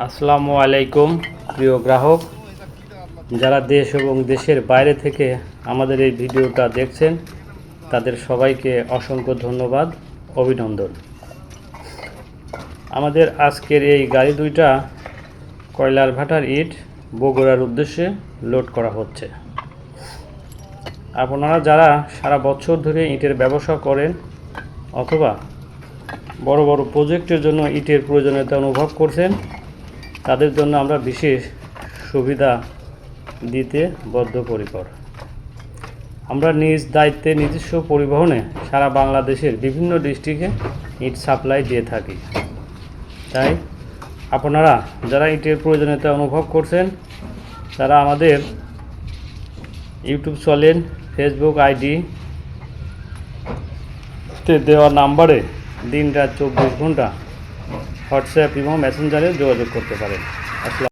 আসসালামু আলাইকুম প্রিয় গ্রাহক, যারা দেশ এবং দেশের বাইরে থেকে আমাদের এই ভিডিওটা দেখছেন তাদের সবাইকে অসংখ্য ধন্যবাদ, অভিনন্দন। আমাদের আজকের এই গাড়ি দুইটা কয়লার ভাটার ইট বগুড়ার উদ্দেশ্যে লোড করা হচ্ছে। আপনারা যারা সারা বছর ধরে ইটের ব্যবসা করেন অথবা বড় বড় প্রজেক্টের জন্য ইটের প্রয়োজনীয়তা অনুভব করছেন, তাদের জন্য আমরা বিশেষ সুবিধা দিতে বদ্ধপরিকর। আমরা নিজ দায়িত্বে নিজস্ব পরিবহনে সারা বাংলাদেশের বিভিন্ন ডিস্ট্রিক্টে ইট সাপ্লাই দিয়ে থাকি। তাই আপনারা যারা ইটের প্রয়োজনীয়তা অনুভব করছেন তারা আমাদের ইউটিউব চ্যানেল, ফেসবুক আইডিতে দেওয়া নাম্বারে দিন রাত 24 ঘন্টা হোয়াটসঅ্যাপ এবং মেসেঞ্জারে যোগাযোগ করতে পারেন। আসসালাম।